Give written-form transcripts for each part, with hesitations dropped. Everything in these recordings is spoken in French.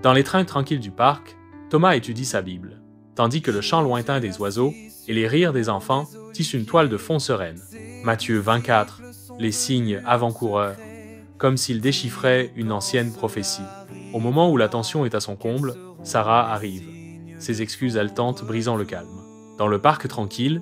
Dans les trains tranquilles du parc, Thomas étudie sa Bible, tandis que le chant lointain des oiseaux et les rires des enfants tissent une toile de fond sereine. Matthieu 24, les signes avant-coureurs, comme s'il déchiffrait une ancienne prophétie. Au moment où la tension est à son comble, Sarah arrive, ses excuses haletantes brisant le calme. Dans le parc tranquille,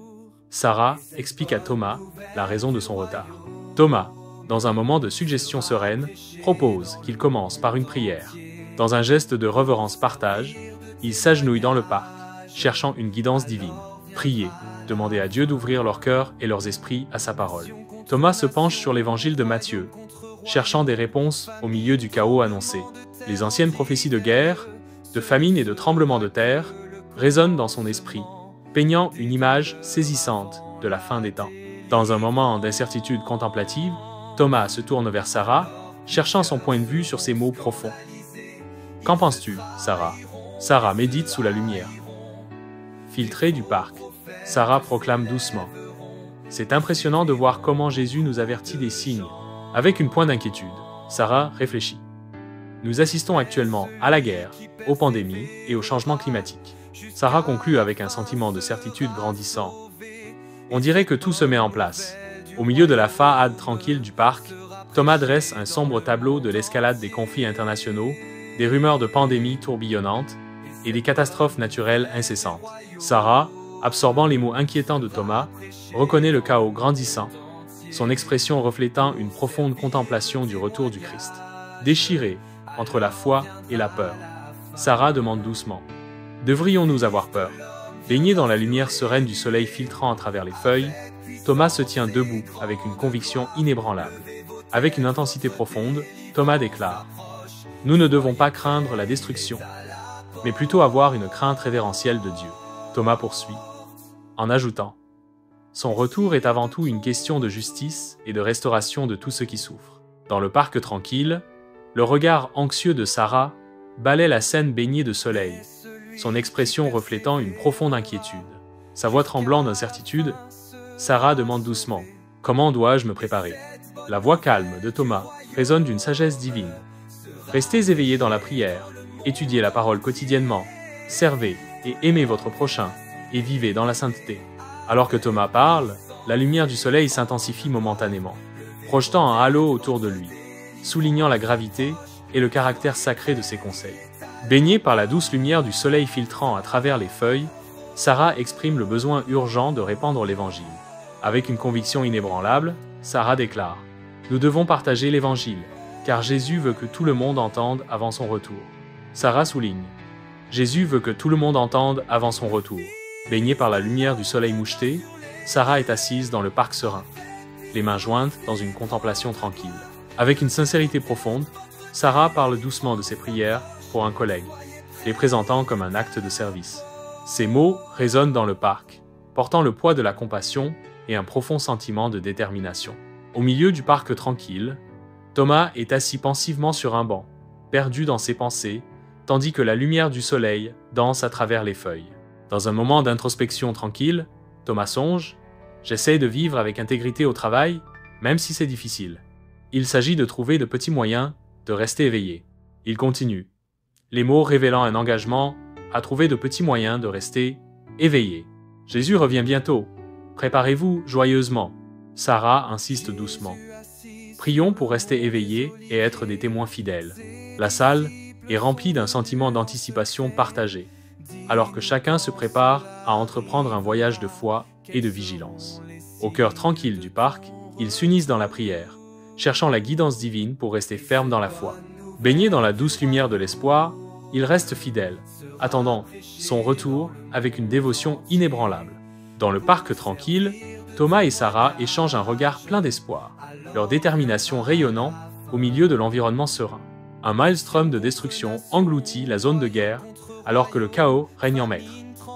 Sarah explique à Thomas la raison de son retard. Thomas, dans un moment de suggestion sereine, propose qu'il commence par une prière. Dans un geste de reverence-partage, il s'agenouille dans le parc, cherchant une guidance divine. Prier, demander à Dieu d'ouvrir leur cœur et leurs esprits à sa parole. Thomas se penche sur l'évangile de Matthieu, cherchant des réponses au milieu du chaos annoncé. Les anciennes prophéties de guerre, de famine et de tremblements de terre résonnent dans son esprit, peignant une image saisissante de la fin des temps. Dans un moment d'incertitude contemplative, Thomas se tourne vers Sarah, cherchant son point de vue sur ces mots profonds. « Qu'en penses-tu, Sarah ?» Sarah médite sous la lumière. Filtrée du parc, Sarah proclame doucement. C'est impressionnant de voir comment Jésus nous avertit des signes. Avec une pointe d'inquiétude, Sarah réfléchit. Nous assistons actuellement à la guerre, aux pandémies et au changement climatique. Sarah conclut avec un sentiment de certitude grandissant. On dirait que tout se met en place. Au milieu de la faade tranquille du parc, Thomas dresse un sombre tableau de l'escalade des conflits internationaux, des rumeurs de pandémies tourbillonnantes et des catastrophes naturelles incessantes. Sarah, absorbant les mots inquiétants de Thomas, reconnaît le chaos grandissant, son expression reflétant une profonde contemplation du retour du Christ. Déchirée entre la foi et la peur, Sarah demande doucement « Devrions-nous avoir peur ?» Baigné dans la lumière sereine du soleil filtrant à travers les feuilles, Thomas se tient debout avec une conviction inébranlable. Avec une intensité profonde, Thomas déclare « Nous ne devons pas craindre la destruction, mais plutôt avoir une crainte révérentielle de Dieu. » Thomas poursuit, en ajoutant « Son retour est avant tout une question de justice et de restauration de tous ceux qui souffrent. » Dans le parc tranquille, le regard anxieux de Sarah balaie la scène baignée de soleil, son expression reflétant une profonde inquiétude. Sa voix tremblant d'incertitude, Sarah demande doucement « Comment dois-je me préparer ?» La voix calme de Thomas résonne d'une sagesse divine. Restez éveillés dans la prière, étudiez la parole quotidiennement, servez et aimez votre prochain, et vivez dans la sainteté. Alors que Thomas parle, la lumière du soleil s'intensifie momentanément, projetant un halo autour de lui, soulignant la gravité et le caractère sacré de ses conseils. Baignée par la douce lumière du soleil filtrant à travers les feuilles, Sarah exprime le besoin urgent de répandre l'Évangile. Avec une conviction inébranlable, Sarah déclare « Nous devons partager l'Évangile, car Jésus veut que tout le monde entende avant son retour. » Sarah souligne « Jésus veut que tout le monde entende avant son retour. » Baignée par la lumière du soleil moucheté, Sarah est assise dans le parc serein, les mains jointes dans une contemplation tranquille. Avec une sincérité profonde, Sarah parle doucement de ses prières pour un collègue, les présentant comme un acte de service. Ces mots résonnent dans le parc, portant le poids de la compassion et un profond sentiment de détermination. Au milieu du parc tranquille, Thomas est assis pensivement sur un banc, perdu dans ses pensées, tandis que la lumière du soleil danse à travers les feuilles. Dans un moment d'introspection tranquille, Thomas songe « J'essaie de vivre avec intégrité au travail, même si c'est difficile. Il s'agit de trouver de petits moyens de rester éveillé. » Il continue, les mots révélant un engagement à trouver de petits moyens de rester éveillé. Jésus revient bientôt. Préparez-vous joyeusement. Sarah insiste doucement. Prions pour rester éveillés et être des témoins fidèles. La salle est remplie d'un sentiment d'anticipation partagé, alors que chacun se prépare à entreprendre un voyage de foi et de vigilance. Au cœur tranquille du parc, ils s'unissent dans la prière, cherchant la guidance divine pour rester fermes dans la foi. Baignés dans la douce lumière de l'espoir, ils restent fidèles, attendant son retour avec une dévotion inébranlable. Dans le parc tranquille, Thomas et Sarah échangent un regard plein d'espoir, leur détermination rayonnant au milieu de l'environnement serein. Un maelstrom de destruction engloutit la zone de guerre alors que le chaos règne en maître.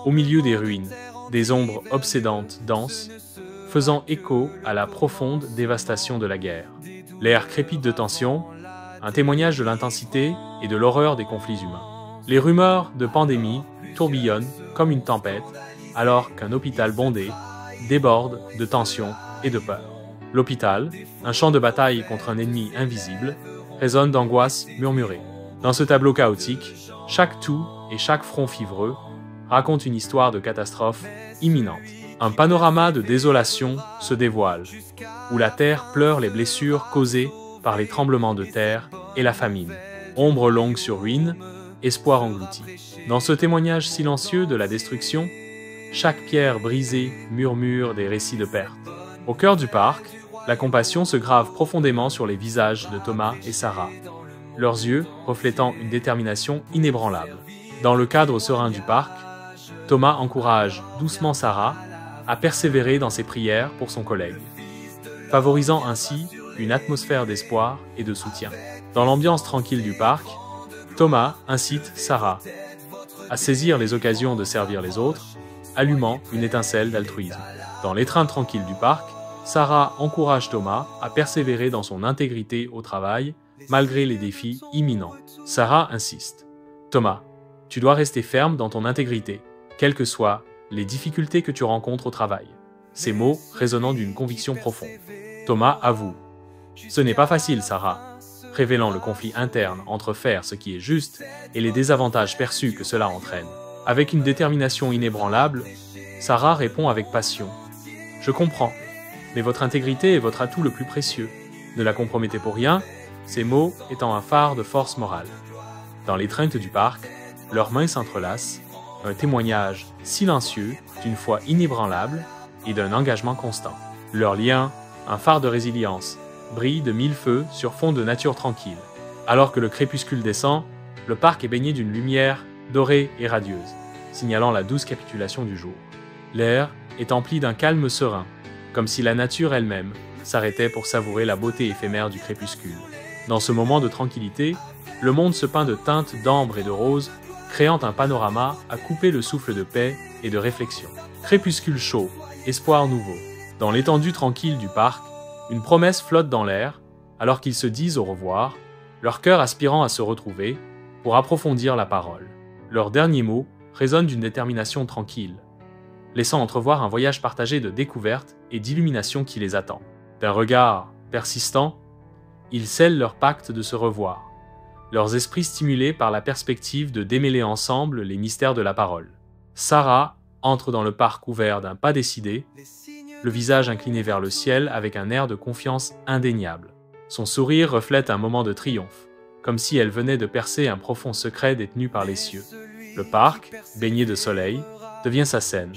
Au milieu des ruines, des ombres obsédantes dansent, faisant écho à la profonde dévastation de la guerre. L'air crépite de tension, un témoignage de l'intensité et de l'horreur des conflits humains. Les rumeurs de pandémie tourbillonnent comme une tempête, alors qu'un hôpital bondé déborde de tension et de peur. L'hôpital, un champ de bataille contre un ennemi invisible, résonne d'angoisse murmurée. Dans ce tableau chaotique, chaque toux et chaque front fivreux racontent une histoire de catastrophe imminente. Un panorama de désolation se dévoile, où la terre pleure les blessures causées par les tremblements de terre et la famine. Ombre longue sur ruine, espoir englouti. Dans ce témoignage silencieux de la destruction, chaque pierre brisée murmure des récits de perte. Au cœur du parc, la compassion se grave profondément sur les visages de Thomas et Sarah, leurs yeux reflétant une détermination inébranlable. Dans le cadre serein du parc, Thomas encourage doucement Sarah à persévérer dans ses prières pour son collègue, favorisant ainsi une atmosphère d'espoir et de soutien. Dans l'ambiance tranquille du parc, Thomas incite Sarah à saisir les occasions de servir les autres, allumant une étincelle d'altruisme. Dans l'étreinte tranquille du parc, Sarah encourage Thomas à persévérer dans son intégrité au travail, malgré les défis imminents. Sarah insiste. Thomas, tu dois rester ferme dans ton intégrité, quelles que soient les difficultés que tu rencontres au travail. Ces mots résonnant d'une conviction profonde. Thomas avoue. Ce n'est pas facile, Sarah, révélant le conflit interne entre faire ce qui est juste et les désavantages perçus que cela entraîne. Avec une détermination inébranlable, Sarah répond avec passion. Je comprends, mais votre intégrité est votre atout le plus précieux. Ne la compromettez pour rien, ces mots étant un phare de force morale. Dans l'étreinte du parc, leurs mains s'entrelacent, un témoignage silencieux d'une foi inébranlable et d'un engagement constant. Leur lien, un phare de résilience, brille de mille feux sur fond de nature tranquille. Alors que le crépuscule descend, le parc est baigné d'une lumière dorée et radieuse, signalant la douce capitulation du jour. L'air est empli d'un calme serein, comme si la nature elle-même s'arrêtait pour savourer la beauté éphémère du crépuscule. Dans ce moment de tranquillité, le monde se peint de teintes d'ambre et de rose, créant un panorama à couper le souffle de paix et de réflexion. Crépuscule chaud, espoir nouveau. Dans l'étendue tranquille du parc, une promesse flotte dans l'air, alors qu'ils se disent au revoir, leur cœur aspirant à se retrouver, pour approfondir la parole. Leurs derniers mots résonnent d'une détermination tranquille, laissant entrevoir un voyage partagé de découverte et d'illumination qui les attend. D'un regard persistant, ils scellent leur pacte de se revoir, leurs esprits stimulés par la perspective de démêler ensemble les mystères de la parole. Sarah entre dans le parc ouvert d'un pas décidé, le visage incliné vers le ciel avec un air de confiance indéniable. Son sourire reflète un moment de triomphe, comme si elle venait de percer un profond secret détenu par les cieux. Le parc, baigné de soleil, devient sa scène,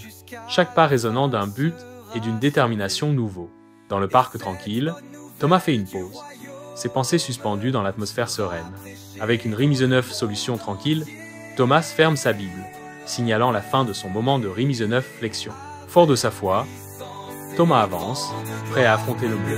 chaque pas résonnant d'un but et d'une détermination nouveaux. Dans le parc tranquille, Thomas fait une pause, ses pensées suspendues dans l'atmosphère sereine. Avec une Rémiseneuve solution tranquille, Thomas ferme sa Bible, signalant la fin de son moment de Rémiseneuve flexion. Fort de sa foi, Thomas avance, prêt à affronter le monde.